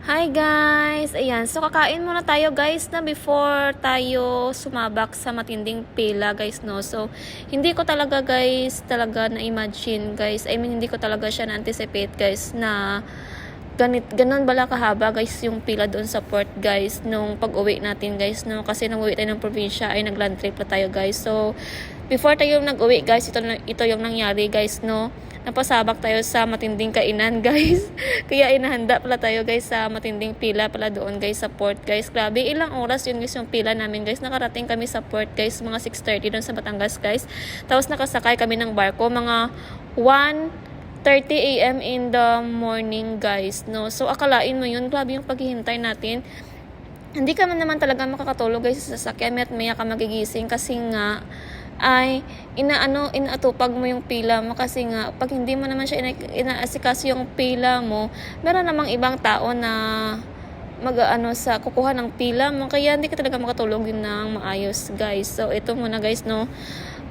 Hi guys! Ayan, so kakain muna tayo guys na before tayo sumabak sa matinding pila guys, no? So, hindi ko talaga guys, talaga na-imagine guys. I mean, hindi ko talaga siya na-anticipate guys na ganun bala kahaba guys yung pila doon sa port guys nung pag-uwi natin guys, no? Kasi nung uwi tayo ng probinsya ay nag-land trip na tayo guys. So, before tayo nag-uwi guys, ito yung nangyari guys, no? Napasabak tayo sa matinding kainan guys. Kaya inahanda pala tayo guys sa matinding pila pala doon guys sa port guys. Grabe, ilang oras yun guys yung pila namin guys. Nakarating kami sa port guys mga 6:30 doon sa Batangas guys. Tapos nakasakay kami ng barko mga 1:30 a.m. in the morning guys, no? So akalain mo yun, grabe yung paghihintay natin. Hindi ka man naman talaga makakatulog guys sa sasakyan at maya ka magigising kasi nga ay inaatupag mo yung pila mo kasi nga pag hindi mo naman siya inaasikaso yung pila mo, meron namang ibang tao na sa kukuha ng pila mo, kaya hindi ka talaga makatulog yun ng maayos guys. So ito muna guys, no,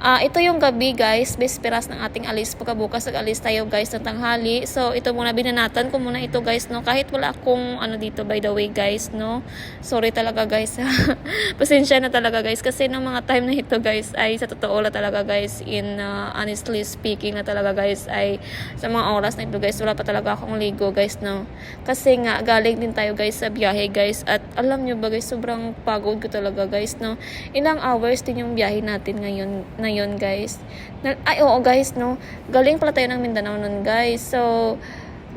ito yung gabi guys, bisperas ng ating alis. Pagkabukas nag-alis tayo guys ng tanghali. So ito muna, binanatan ko muna ito guys, no, kahit wala akong dito by the way guys, no. Sorry talaga guys. Pasensya na talaga guys kasi ng mga time na ito guys ay sa totoo la talaga guys, in honestly speaking na talaga guys, ay sa mga oras na ito guys wala pa talaga akong ligo guys, no. Kasi nga galing din tayo guys sa biyahe guys, at alam nyo ba guys, sobrang pagod ko talaga guys, no. Ilang hours din yung biyahe natin ngayon guys. Oo guys, no. Galing pala tayo ng Mindanao nun guys. So,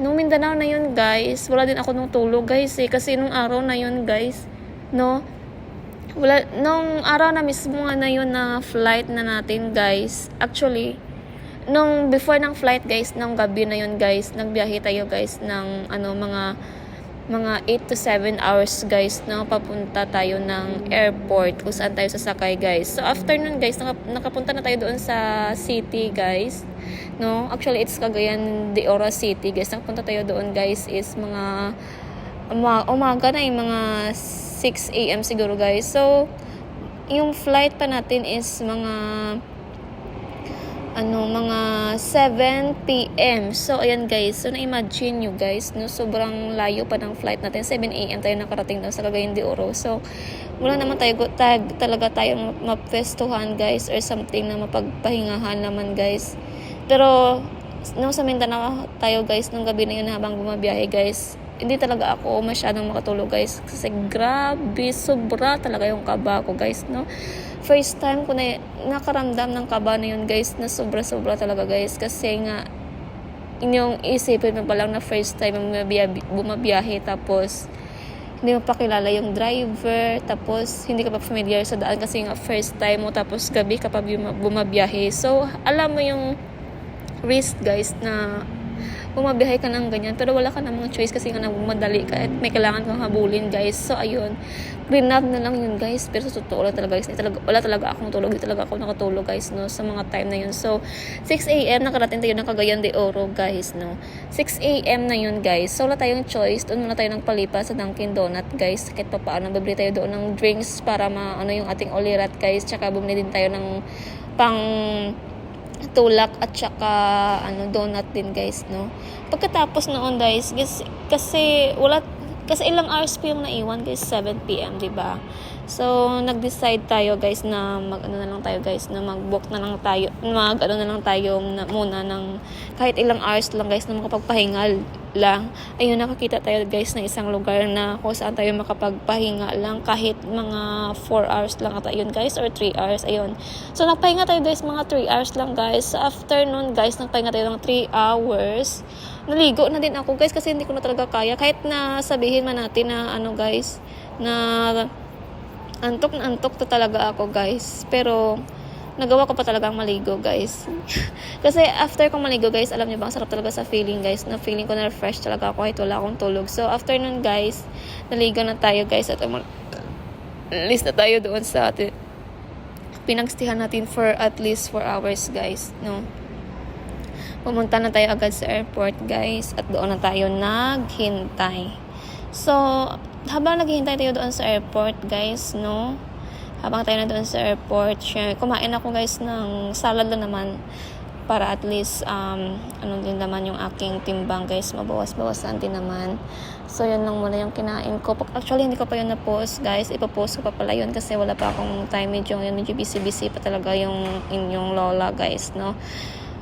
nung Mindanao na yun guys, wala din ako nung tulog guys kasi nung araw na yun guys, no. Nung araw na mismo na yun na flight na natin guys. Actually, nung before ng flight guys, nung gabi na yun guys, nagbiyahe tayo guys ng mga 8 to 7 hours guys, no, papunta tayo ng airport kung saan tayo sasakay guys. So after nun guys, nakapunta na tayo doon sa city guys, no. Actually it's Cagayan de Oro City guys. Nakapunta tayo doon guys is mga umaga na, yung mga 6 a.m. siguro guys. So yung flight pa natin is mga 7 p.m. So, ayan guys. So, na-imagine nyo guys, no? Sobrang layo pa ng flight natin. 7 a.m. tayo nakarating doon sa Cagayan de Oro. So, wala naman talaga tayong mapwestuhan guys or something na mapagpahingahan naman guys. Pero, nung sa Mindanao tayo guys, nung gabi na yun habang bumabiyahe guys, hindi talaga ako masyadong makatulog guys. Kasi grabe, sobra talaga yung kaba ko guys, no? First time ko na nakaramdam ng kaba na yun guys, na sobra-sobra talaga guys. Kasi nga, inyong isipin mo pa lang na first time bumabiyahe, tapos hindi mo pa kilala yung driver, tapos hindi ka pa familiar sa daan kasi nga first time mo, tapos gabi ka pa bumabiyahe. So, alam mo yung risk guys na bumabiyahe ka ng ganyan, pero wala ka namang choice kasi nga nagmamadali ka at may kailangan kang habulin guys. So ayun, grinab na lang yun guys. Pero sa totoo lang talaga guys, wala talaga akong tulog, hindi talaga ako nakatulog guys, no, sa mga time na yun. So 6 a.m. nakarating tayo ng Cagayan de Oro guys, no. 6 a.m. na yun guys. So wala tayong choice, doon muna tayo ng palipas sa Dunkin Donut guys. Kahit pa paano, bibili tayo doon ng drinks para yung ating ulirat guys. Tsaka bumili din tayo ng pang tulak at saka donut din guys, no. Pagkatapos noon guys, kasi ilang hours pa yung naiwan guys, 7 p.m. diba? So nag-decide tayo guys na mag-book na lang tayo, muna ng kahit ilang hours lang guys na makapagpahinga lang. Ayun, nakakita tayo guys ng isang lugar na kung saan tayo makapagpahinga lang kahit mga 4 hours lang ata yun guys, or 3 hours. Ayun, so nagpahinga tayo guys mga 3 hours lang guys. So after nun guys, nagpahinga tayo ng 3 hours. Naligo na din ako guys kasi hindi ko na talaga kaya, kahit na sabihin man natin na guys, na antok na antok to talaga ako guys, pero nagawa ko pa talagang maligo guys. Kasi after kong maligo guys, alam niyo ba, ang sarap talaga sa feeling guys, na feeling ko na refresh talaga ako kahit wala akong tulog. So after nun guys, naligo na tayo guys at list na tayo doon sa pinagstihan natin for at least 4 hours guys, no. Pumunta na tayo agad sa airport guys at doon na tayo naghintay. So habang naghihintay tayo doon sa airport guys, no, habang tayo na doon sa airport, kumain ako guys ng salad lang naman. para at least ano din naman yung aking timbang guys, mabawas-bawasan din naman. So yun lang muna yung kinain ko. Actually hindi ko pa yun na-post guys, ipapost ko pa pala yun kasi wala pa akong time, medyo busy pa talaga yung inyong lola guys, no.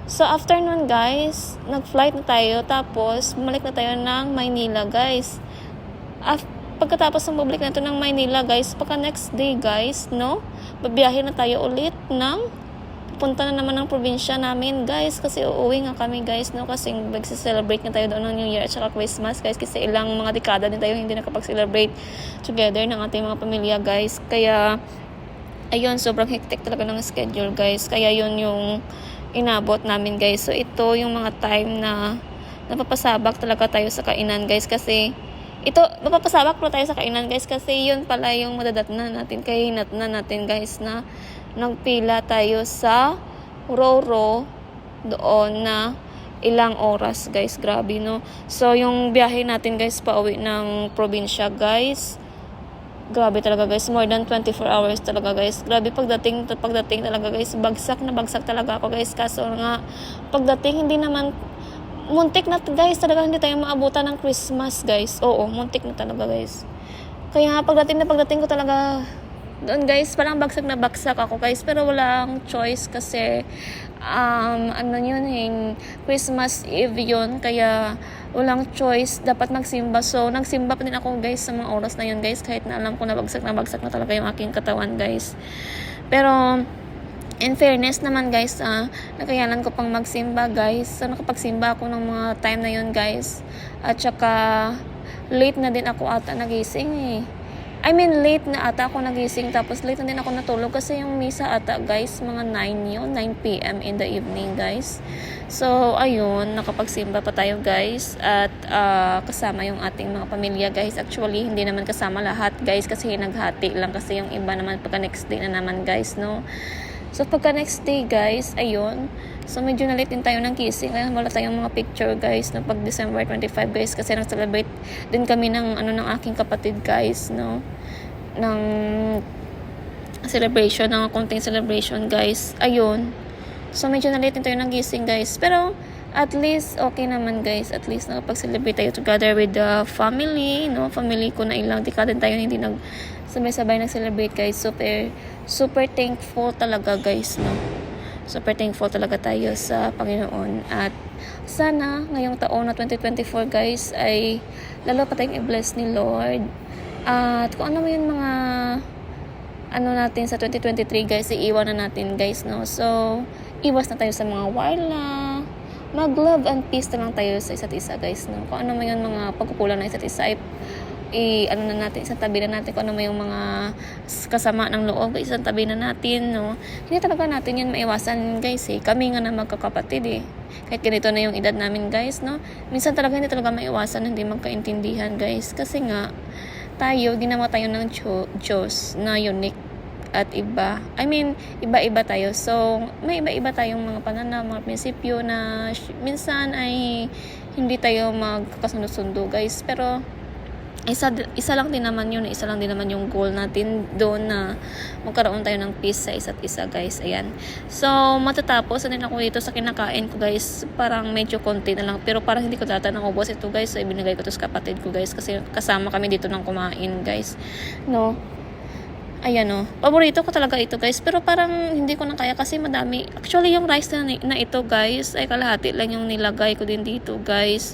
So after nun guys, nag-flight na tayo, tapos bumalik na tayo ng Maynila guys. Pagkatapos ng bumalik na ito ng Maynila guys, pagka next day guys, no, babiyahe na tayo ulit punta na naman ng probinsya namin guys, kasi uuwi nga kami guys, no, kasi magse-celebrate na tayo doon ng New Year at saka Christmas guys, kasi ilang mga dekada din tayo hindi nakapag-celebrate together ng ating mga pamilya guys. Kaya ayun, sobrang hectic talaga ng schedule guys, kaya yun yung inabot namin guys. So ito yung mga time na napapasabak talaga tayo sa kainan guys, kasi napapasabak pa tayo sa kainan guys, kasi yun pala yung madadatnan natin, kahinatnan natin guys, na nagpila tayo sa Roro doon na ilang oras guys, grabe no. So yung biyahe natin guys pauwi ng probinsya guys, grabe talaga guys, more than 24 hours talaga guys. Grabe pagdating talaga guys, bagsak na bagsak talaga ako guys, kaso nga pagdating hindi naman, muntik na guys talaga, hindi tayo maabutan ng Christmas guys. Oo, muntik na talaga guys. Kaya pagdating ko talaga doon guys, parang bagsak na bagsak ako guys, pero walang choice kasi ano yun, Christmas Eve yun, kaya walang choice, dapat magsimba. So nagsimba pa din ako guys sa mga oras na yun guys, kahit na alam ko na bagsak na talaga yung aking katawan guys. Pero in fairness naman guys, nakayanan ko pang magsimba guys. So nakapagsimba ako ng mga time na yun guys, at saka late na din ako ata nagising late na ata ako nagising, tapos late na din ako natulog kasi yung misa ata guys, mga 9 p.m. in the evening guys. So ayun, nakapagsimba pa tayo guys, at kasama yung ating mga pamilya guys. Actually hindi naman kasama lahat guys, kasi naghati lang, kasi yung iba naman pagka next day na naman guys, no. So pagka next day guys, ayun, so medyo na late din tayo ng kissing, kaya wala tayong mga picture guys no, pag December 25 guys, kasi nag-celebrate din kami ng ng aking kapatid guys, no, ng celebration, ng konting celebration guys. Ayun, so medyo na late din tayo ng gising guys, pero at least okay naman guys, at least nakapag-celebrate tayo together with the family, no, family ko na ilang dekada tayo hindi sabay-sabay nag-celebrate guys. Super thankful talaga guys, no. Super thankful talaga tayo sa Panginoon, at sana ngayong taon na 2024 guys ay lalo pa tayong i-bless ni Lord. At kung ano yung mga natin sa 2023 guys, iiwan na natin guys, no. So iwas na tayo sa mga warla, mag-love and peace na lang tayo sa isa't isa guys, no. Kung ano yung mga pagkukulang ng isa't isa, isang tabi na natin. Kung ano may yung mga kasama ng loob, isang tabi na natin, no. Hindi talaga natin yan maiwasan guys kami nga na magkakapatid kahit ganito na yung edad namin guys, no. Minsan talaga hindi talaga maiwasan hindi magkaintindihan guys, kasi nga ginawa tayo ng Diyos na unique at iba. Iba-iba tayo. So may iba-iba tayong mga pananaw, mga prinsipyo na minsan ay hindi tayo magkakasundo-sundo guys, pero isa lang din naman yung goal natin doon, na magkaroon tayo ng peace sa isa't isa guys. Ayan, so matatapos na din ako dito sa kinakain ko guys, parang medyo konti na lang, pero parang hindi ko data naubos ito guys, so ibinigay ko to sa kapatid ko guys, kasi kasama kami dito ng kumain guys, no. Ayan no, paborito ko talaga ito guys, pero parang hindi ko na kaya kasi madami. Actually yung rice na ito guys ay kalahati lang yung nilagay ko din dito guys,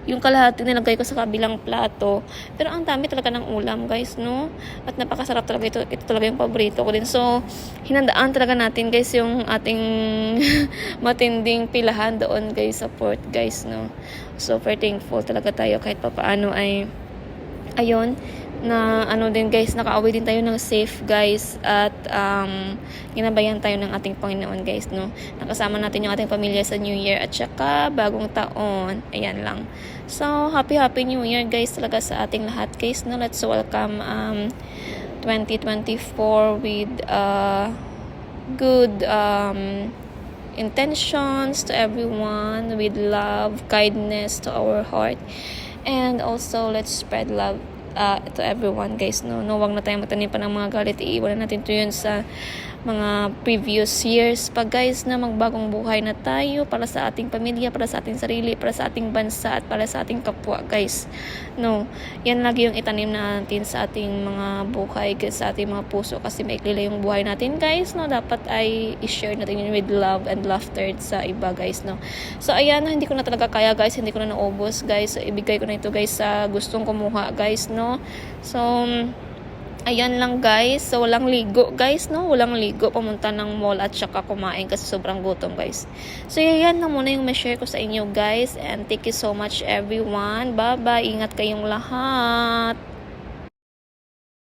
yung kalahati nilagay ko sa kabilang plato, pero ang dami talaga ng ulam guys, no. At napakasarap talaga ito talaga yung paborito ko din. So hinandaan talaga natin guys yung ating matinding pilahan doon guys sa port guys, no. Super thankful talaga tayo kahit papaano ay ayun, na din guys, nakauwi din tayo ng safe guys, at ginabayan tayo ng ating Panginoon guys, no. Nakasama natin yung ating pamilya sa New Year at saka bagong taon. Ayan lang. So happy New Year guys talaga sa ating lahat guys, no. Let's welcome 2024 with good intentions to everyone, with love, kindness to our heart, and also let's spread love to everyone guys, no, wag na tayong magtanim pa ng mga galit, iiwan natin to yun sa mga previous years pa guys, na magbagong buhay na tayo para sa ating pamilya, para sa ating sarili, para sa ating bansa at para sa ating kapwa guys, no. Yan lagi yung itanim natin sa ating mga buhay guys, sa ating mga puso, kasi maikli lang yung buhay natin guys, no. Dapat ay i-share natin yun with love and laughter sa iba guys, no. So ayan, hindi ko na talaga kaya guys, hindi ko na naubos guys, so ibigay ko na ito guys sa gustong kumuha guys, no. So ayan lang guys. So walang ligo guys, no? Walang ligo, pumunta ng mall at saka kumain kasi sobrang gutom guys. So yan lang muna yung ma-share ko sa inyo guys. And thank you so much everyone. Bye bye. Ingat kayong lahat.